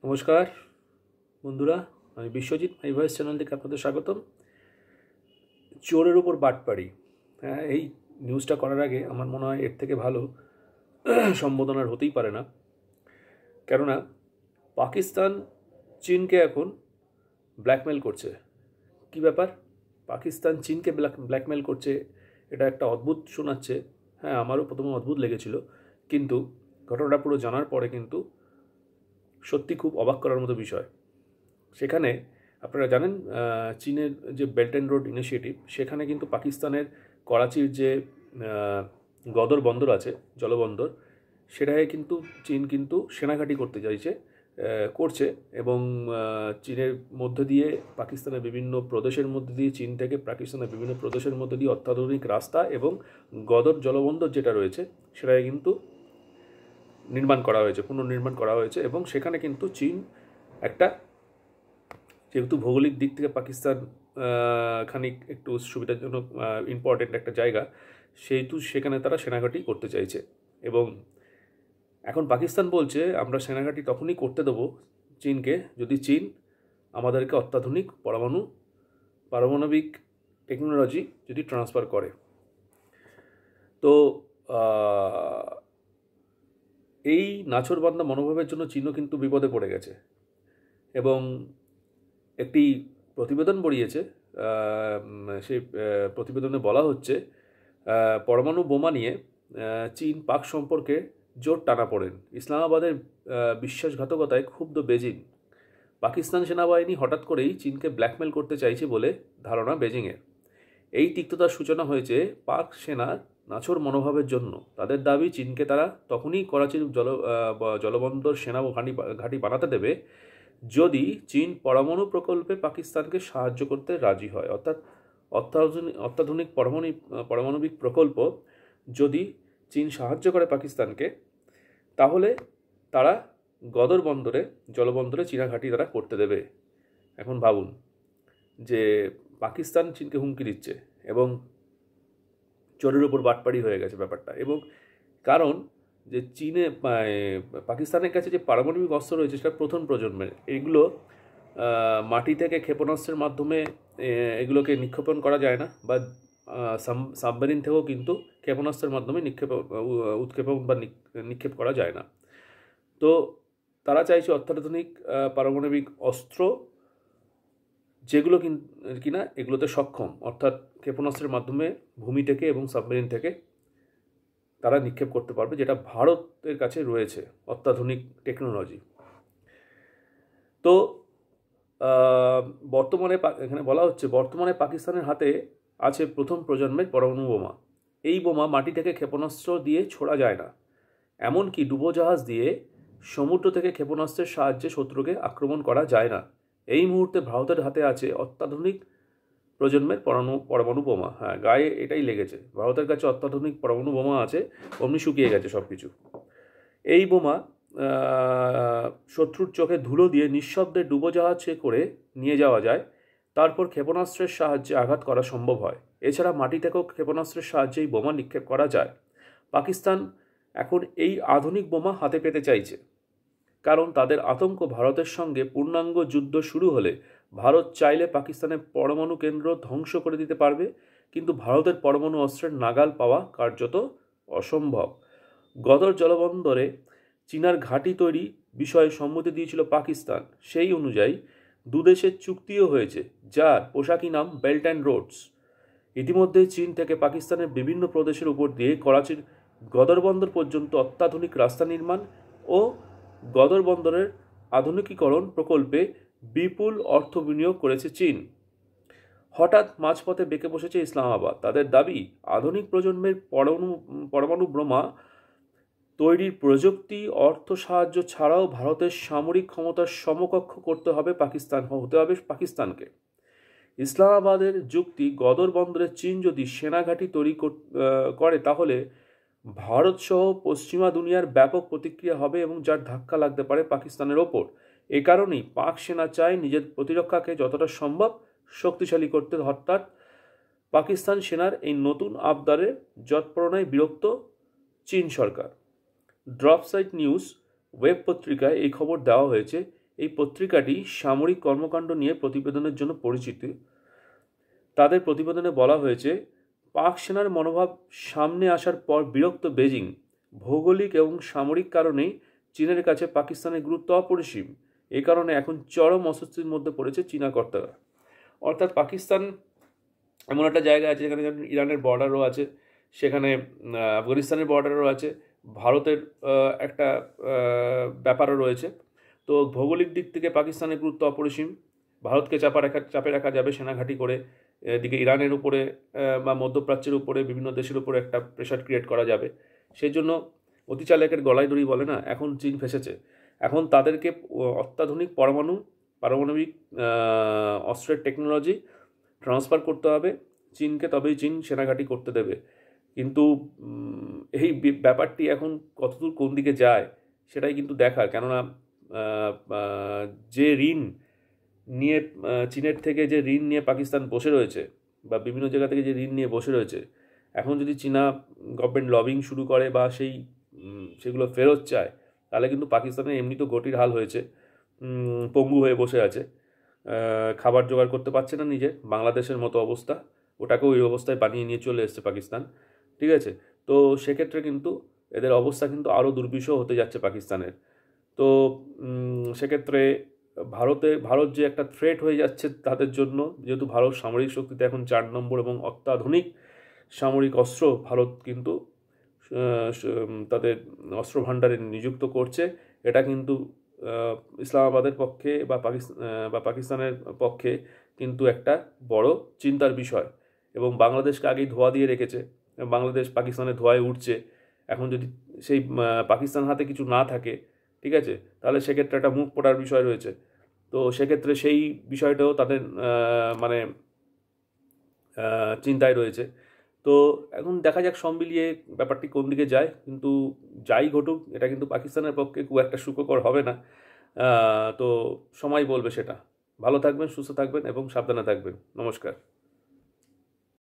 নমস্কার বন্ধুরা, আমি বিশ্বজিৎ মাই ভয়েস চ্যানেল থেকে আপনাদের স্বাগতম। চোরের উপর বাটপাড়ি, হ্যাঁ, এই নিউজটা করার আগে আমার মনে হয় এর থেকে ভালো সম্বোধনার হতেই পারে না। কেননা পাকিস্তান চীনকে এখন ব্ল্যাকমেল করছে। কি ব্যাপার? পাকিস্তান চীনকে ব্ল্যাকমেল করছে, এটা একটা অদ্ভুত শোনাচ্ছে। হ্যাঁ, আমারও প্রথমে অদ্ভুত লেগেছিল, কিন্তু ঘটনাটা পুরো জানার পরে কিন্তু সত্যি খুব অবাক করার মতো বিষয়। সেখানে আপনারা জানেন, চীনের যে বেল্ট অ্যান্ড রোড ইনিশিয়েটিভ, সেখানে কিন্তু পাকিস্তানের করাচির যে গদর বন্দর আছে, জলবন্দর, সেটাকে কিন্তু চীন কিন্তু সেনাঘাঁটি করতে চাইছে, করছে। এবং চীনের মধ্যে দিয়ে পাকিস্তানের বিভিন্ন প্রদেশের মধ্যে দিয়ে, চীন থেকে পাকিস্তানের বিভিন্ন প্রদেশের মধ্যে দিয়ে অত্যাধুনিক রাস্তা এবং গদর জলবন্দর যেটা রয়েছে সেটাকে কিন্তু নির্মাণ করা হয়েছে, পুনর্নির্মাণ করা হয়েছে। এবং সেখানে কিন্তু চীন একটা, যেহেতু ভৌগোলিক দিক থেকে পাকিস্তান খানিক একটু সুবিধাজনক ইম্পর্টেন্ট একটা জায়গা, সেহেতু সেখানে তারা সেনাঘাঁটি করতে চাইছে। এবং এখন পাকিস্তান বলছে, আমরা সেনাঘাঁটি তখনই করতে দেবো চীনকে যদি চীন আমাদেরকে অত্যাধুনিক পারমাণবিক টেকনোলজি যদি ট্রান্সফার করে। তো এই নাছোড়বান্দা মনোভাবের জন্য চীনও কিন্তু বিপদে পড়ে গেছে এবং একটি প্রতিবেদন বেরিয়েছে। সেই প্রতিবেদনে বলা হচ্ছে, পরমাণু বোমা নিয়ে চীন পাক সম্পর্কে জোর টানাপোড়েন। ইসলামাবাদের বিশ্বাসঘাতকতায় ক্ষুব্ধ বেজিং। পাকিস্তান সেনাবাহিনী হঠাৎ করেই চীনকে ব্ল্যাকমেল করতে চাইছে বলে ধারণা বেজিংয়ের। এই তিক্ততার সূচনা হয়েছে পাক সেনার নাছোড় মনোভাবের জন্য। তাদের দাবি, চীনকে তারা তখনই করাচির জলবন্দর সেনা ঘাঁটি বানাতে দেবে যদি চীন পরমাণু প্রকল্পে পাকিস্তানকে সাহায্য করতে রাজি হয়। অর্থাৎ অত্যাধুনিক পারমাণবিক প্রকল্প যদি চীন সাহায্য করে পাকিস্তানকে, তাহলে তারা গদর জলবন্দরে চীনা ঘাঁটি তারা করতে দেবে। এখন ভাবুন যে পাকিস্তান চীনকে হুমকি দিচ্ছে এবং চোরের উপর বাটপাড়ি হয়ে গেছে ব্যাপারটা। এবং কারণ যে পাকিস্তানের কাছে যে পারমাণবিক অস্ত্র রয়েছে সেটা প্রথম প্রজন্মের। এগুলো মাটি থেকে ক্ষেপণাস্ত্রের মাধ্যমে এগুলোকে নিক্ষেপণ করা যায় না, বা সাবমেরিন থেকেও কিন্তু ক্ষেপণাস্ত্রের মাধ্যমে উৎক্ষেপণ বা নিক্ষেপ করা যায় না। তো তারা চাইছে অত্যাধুনিক পারমাণবিক অস্ত্র, যেগুলো কিনা এগুলোতে সক্ষম, অর্থাৎ ক্ষেপণাস্ত্রের মাধ্যমে ভূমি থেকে এবং সাবমেরিন থেকে তারা নিক্ষেপ করতে পারবে, যেটা ভারতের কাছে রয়েছে অত্যাধুনিক টেকনোলজি। তো বর্তমানে এখানে বলা হচ্ছে, বর্তমানে পাকিস্তানের হাতে আছে প্রথম প্রজন্মের পরমাণু বোমা। এই বোমা মাটি থেকে ক্ষেপণাস্ত্র দিয়ে ছোড়া যায় না, এমনকি ডুবোজাহাজ দিয়ে সমুদ্র থেকে ক্ষেপণাস্ত্রের সাহায্যে শত্রুকে আক্রমণ করা যায় না। এই মুহূর্তে ভারতের হাতে আছে অত্যাধুনিক প্রজন্মের পরমাণু বোমা। হ্যাঁ, গায়ে এটাই লেগেছে, ভারতের কাছে অত্যাধুনিক পরমাণু বোমা আছে, অমনি শুকিয়ে গেছে সব কিছু। এই বোমা শত্রুর চোখে ধুলো দিয়ে নিঃশব্দে ডুবোজাহাজে করে নিয়ে যাওয়া যায়, তারপর ক্ষেপণাস্ত্রের সাহায্যে আঘাত করা সম্ভব হয়। এছাড়া মাটি থেকেও ক্ষেপণাস্ত্রের সাহায্যে এই বোমা নিক্ষেপ করা যায়। পাকিস্তান এখন এই আধুনিক বোমা হাতে পেতে চাইছে, কারণ তাদের আতঙ্ক, ভারতের সঙ্গে পূর্ণাঙ্গ যুদ্ধ শুরু হলে ভারত চাইলে পাকিস্তানের পরমাণু কেন্দ্র ধ্বংস করে দিতে পারবে, কিন্তু ভারতের পরমাণু অস্ত্রের নাগাল পাওয়া কার্যত অসম্ভব। গদর জলবন্দরে চীনার ঘাঁটি তৈরি বিষয়ে সম্মতি দিয়েছিল পাকিস্তান। সেই অনুযায়ী দুদেশের চুক্তিও হয়েছে, যার পোশাকি নাম বেল্ট অ্যান্ড রোডস। ইতিমধ্যে চীন থেকে পাকিস্তানের বিভিন্ন প্রদেশের উপর দিয়ে করাচির গদর বন্দর পর্যন্ত অত্যাধুনিক রাস্তা নির্মাণ ও গদর বন্দরের আধুনিকীকরণ প্রকল্পে বিপুল অর্থ বিনিয়োগ করেছে চীন। হঠাৎ মাঝপথে বেঁকে বসেছে ইসলামাবাদ। তাদের দাবি, আধুনিক প্রজন্মের পরমাণু বোমা তৈরির প্রযুক্তি, অর্থ সাহায্য ছাড়াও ভারতের সামরিক ক্ষমতার সমকক্ষ হতে হবে পাকিস্তানকে। ইসলামাবাদের যুক্তি, গদর বন্দরে চীন যদি সেনাঘাঁটি তৈরি করে তাহলে ভারতসহ পশ্চিমা দুনিয়ার ব্যাপক প্রতিক্রিয়া হবে এবং যার ধাক্কা লাগতে পারে পাকিস্তানের ওপর। এ কারণেই পাক সেনা চায় নিজের প্রতিরক্ষাকে যতটা সম্ভব শক্তিশালী করতে। অর্থাৎ পাকিস্তান সেনার এই নতুন আবদারে যৎপরোনায় বিরক্ত চীন সরকার। ড্রপসাইট নিউজ ওয়েব পত্রিকায় এই খবর দেওয়া হয়েছে। এই পত্রিকাটি সামরিক কর্মকাণ্ড নিয়ে প্রতিবেদনের জন্য পরিচিত। তাদের প্রতিবেদনে বলা হয়েছে, পাক সেনার মনোভাব সামনে আসার পর বিরক্ত বেজিং। ভৌগোলিক এবং সামরিক কারণেই চীনের কাছে পাকিস্তানের গুরুত্ব অপরিসীম। এই কারণে এখন চরম অস্বস্তির মধ্যে পড়েছে চীনা কর্তারা। অর্থাৎ পাকিস্তান এমন একটা জায়গা আছে যেখানে ইরানের বর্ডারও আছে, সেখানে আফগানিস্তানের বর্ডারও আছে, ভারতের একটা ব্যাপারও রয়েছে। তো ভৌগোলিক দিক থেকে পাকিস্তানের গুরুত্ব অপরিসীম। ভারতকে চাপে রাখা যাবে সেনাঘাঁটি করে। এদিকে ইরানের উপরে বা মধ্যপ্রাচ্যের উপরে বিভিন্ন দেশের উপরে একটা প্রেশার ক্রিয়েট করা যাবে। সেই জন্য অতি চালাকের গলায় দড়ি বলে না, এখন চীন ফেসেছে। এখন তাদেরকে অত্যাধুনিক পারমাণবিক অস্ত্রের টেকনোলজি ট্রান্সফার করতে হবে চীনকে, তবেই চীন সেনাঘাঁটি করতে দেবে। কিন্তু এই ব্যাপারটি এখন কতদূর কোন দিকে যায় সেটাই কিন্তু দেখার। কেননা যে ঋণ নিয়ে চীনের থেকে যে ঋণ নিয়ে পাকিস্তান বসে রয়েছে বা বিভিন্ন জায়গা থেকে যে ঋণ নিয়ে বসে রয়েছে, এখন যদি চীনা গভর্নমেন্ট লবিং শুরু করে বা সেগুলো ফেরত চায়, তাহলে কিন্তু পাকিস্তানের এমনি তো গতির হাল হয়েছে, পঙ্গু হয়ে বসে আছে, খাবার জোগাড় করতে পারছে না নিজে, বাংলাদেশের মতো অবস্থা, ওটাকেও ওই অবস্থায় বানিয়ে নিয়ে চলে এসছে পাকিস্তান। ঠিক আছে, তো সেক্ষেত্রে কিন্তু এদের অবস্থা কিন্তু আরও দুর্বিষহ হতে যাচ্ছে পাকিস্তানের। তো সেক্ষেত্রে ভারত যে একটা থ্রেট হয়ে যাচ্ছে তাদের জন্য, যেহেতু ভারত সামরিক শক্তিতে এখন 4 নম্বর এবং অত্যাধুনিক সামরিক অস্ত্র ভারত কিন্তু তাদের অস্ত্র ভাণ্ডারে নিযুক্ত করছে, এটা কিন্তু ইসলামাবাদের পক্ষে বা পাকিস্তানের পক্ষে কিন্তু একটা বড় চিন্তার বিষয়। এবং বাংলাদেশকে আগেই ধোয়া দিয়ে রেখেছে, বাংলাদেশ পাকিস্তানের ধোঁয়ায় উঠছে। এখন যদি সেই পাকিস্তান হাতে কিছু না থাকে, ঠিক আছে, তাহলে সেক্ষেত্রে একটা মুখ পোড়ার বিষয় রয়েছে। তো সেক্ষেত্রে সেই বিষয়টাও তাদের মানে চিন্তায় রয়েছে। তো এখন দেখা যাক সব মিলিয়ে ব্যাপারটি কোন দিকে যায়। কিন্তু যাই ঘটুক, এটা কিন্তু পাকিস্তানের পক্ষে খুব একটা সুখকর হবে না। তো সময় বলবে সেটা। ভালো থাকবেন, সুস্থ থাকবেন এবং সাবধানে থাকবেন। নমস্কার।